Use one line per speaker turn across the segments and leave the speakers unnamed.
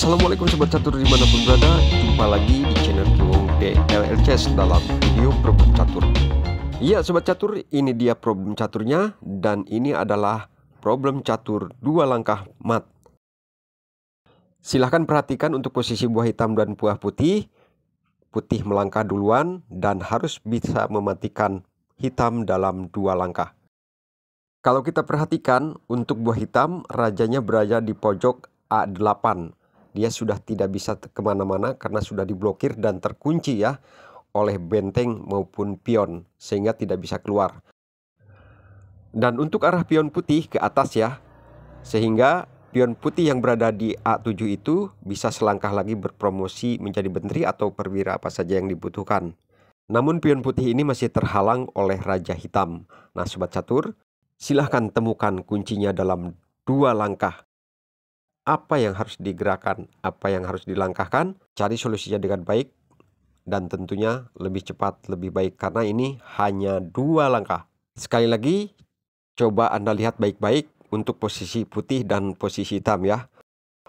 Assalamualaikum Sobat Catur dimanapun berada. Jumpa lagi di channel Kiwong DLL dalam video problem catur. Iya Sobat Catur, ini dia problem caturnya. Dan ini adalah problem catur 2 langkah mat. Silahkan perhatikan untuk posisi buah hitam dan buah putih. Putih melangkah duluan dan harus bisa mematikan hitam dalam 2 langkah. Kalau kita perhatikan untuk buah hitam, rajanya berada di pojok A8. Dia sudah tidak bisa kemana-mana karena sudah diblokir dan terkunci ya oleh benteng maupun pion, sehingga tidak bisa keluar. Dan untuk arah pion putih ke atas ya, sehingga pion putih yang berada di A7 itu bisa selangkah lagi berpromosi menjadi menteri atau perwira apa saja yang dibutuhkan. Namun pion putih ini masih terhalang oleh raja hitam. Nah Sobat Catur, silahkan temukan kuncinya dalam 2 langkah. Apa yang harus digerakkan, apa yang harus dilangkahkan, cari solusinya dengan baik, dan tentunya lebih cepat, lebih baik, karena ini hanya 2 langkah. Sekali lagi, coba Anda lihat baik-baik untuk posisi putih dan posisi hitam ya.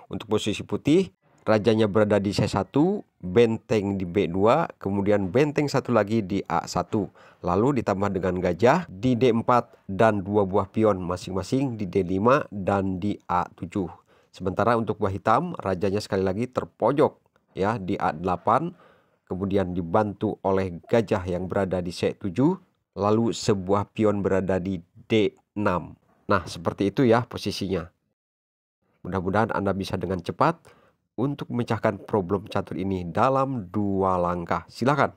Untuk posisi putih, rajanya berada di C1, benteng di B2, kemudian benteng satu lagi di A1. Lalu ditambah dengan gajah di D4 dan 2 buah pion masing-masing di D5 dan di A7. Sementara untuk buah hitam, rajanya sekali lagi terpojok ya di A8, kemudian dibantu oleh gajah yang berada di C7, lalu sebuah pion berada di D6. Nah, seperti itu ya posisinya. Mudah-mudahan Anda bisa dengan cepat untuk memecahkan problem catur ini dalam 2 langkah. Silakan.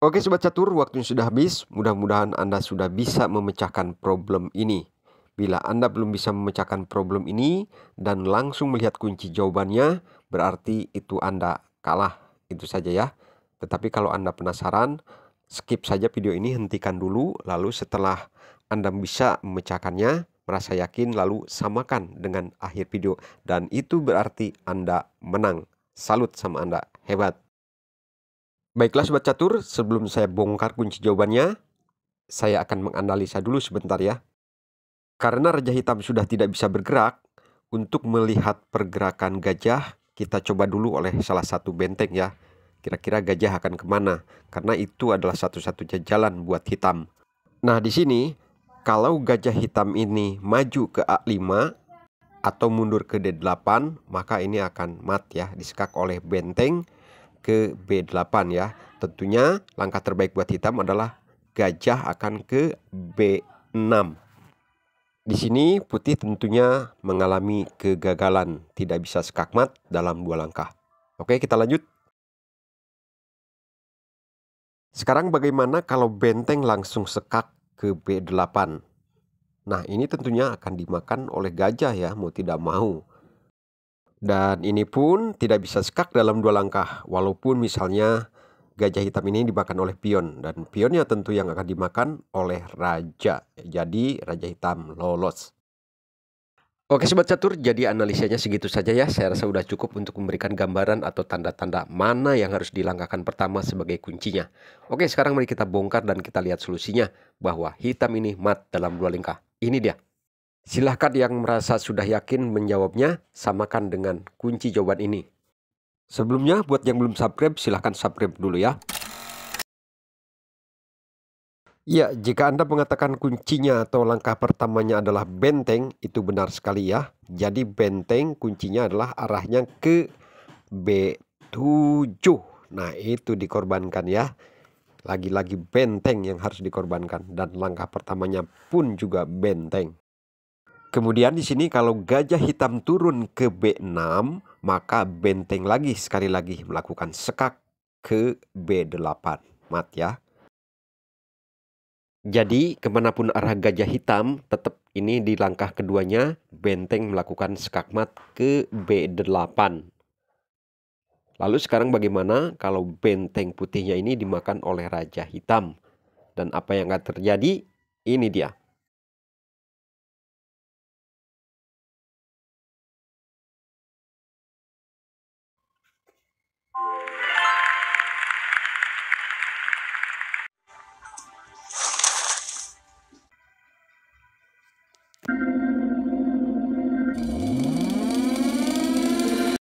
Oke Sobat Catur, waktunya sudah habis. Mudah-mudahan Anda sudah bisa memecahkan problem ini. Bila Anda belum bisa memecahkan problem ini dan langsung melihat kunci jawabannya, berarti itu Anda kalah. Itu saja ya. Tetapi kalau Anda penasaran, skip saja video ini, hentikan dulu. Lalu setelah Anda bisa memecahkannya, merasa yakin, lalu samakan dengan akhir video. Dan itu berarti Anda menang. Salut sama Anda, hebat. Baiklah Sobat Catur, sebelum saya bongkar kunci jawabannya, saya akan menganalisa dulu sebentar ya. Karena raja hitam sudah tidak bisa bergerak, untuk melihat pergerakan gajah, kita coba dulu oleh salah satu benteng ya. Kira-kira gajah akan kemana? Karena itu adalah satu-satunya jalan buat hitam. Nah di sini, kalau gajah hitam ini maju ke A5 atau mundur ke D8, maka ini akan mat ya, disekak oleh benteng ke B8 ya. Tentunya langkah terbaik buat hitam adalah gajah akan ke B6. Di sini putih tentunya mengalami kegagalan, tidak bisa skakmat dalam 2 langkah. Oke, kita lanjut. Sekarang bagaimana kalau benteng langsung sekak ke B8? Nah, ini tentunya akan dimakan oleh gajah ya, mau tidak mau. Dan ini pun tidak bisa skak dalam 2 langkah, walaupun misalnya gajah hitam ini dimakan oleh pion, dan pionnya tentu yang akan dimakan oleh raja. Jadi raja hitam lolos. Oke Sobat Catur, jadi analisanya segitu saja ya. Saya rasa sudah cukup untuk memberikan gambaran atau tanda-tanda mana yang harus dilangkahkan pertama sebagai kuncinya. Oke, sekarang mari kita bongkar dan kita lihat solusinya, bahwa hitam ini mat dalam 2 langkah. Ini dia. Silahkan yang merasa sudah yakin menjawabnya, samakan dengan kunci jawaban ini. Sebelumnya, buat yang belum subscribe, silahkan subscribe dulu ya. Ya, jika Anda mengatakan kuncinya atau langkah pertamanya adalah benteng, itu benar sekali ya. Jadi benteng kuncinya adalah arahnya ke B7. Nah, itu dikorbankan ya. Lagi-lagi benteng yang harus dikorbankan, dan langkah pertamanya pun juga benteng. Kemudian di sini kalau gajah hitam turun ke B6, maka benteng lagi sekali lagi melakukan sekak ke B8. Mat ya. Jadi kemanapun arah gajah hitam, tetap ini di langkah keduanya benteng melakukan sekak mat ke B8. Lalu sekarang bagaimana kalau benteng putihnya ini dimakan oleh raja hitam? Dan apa yang akan terjadi? Ini dia.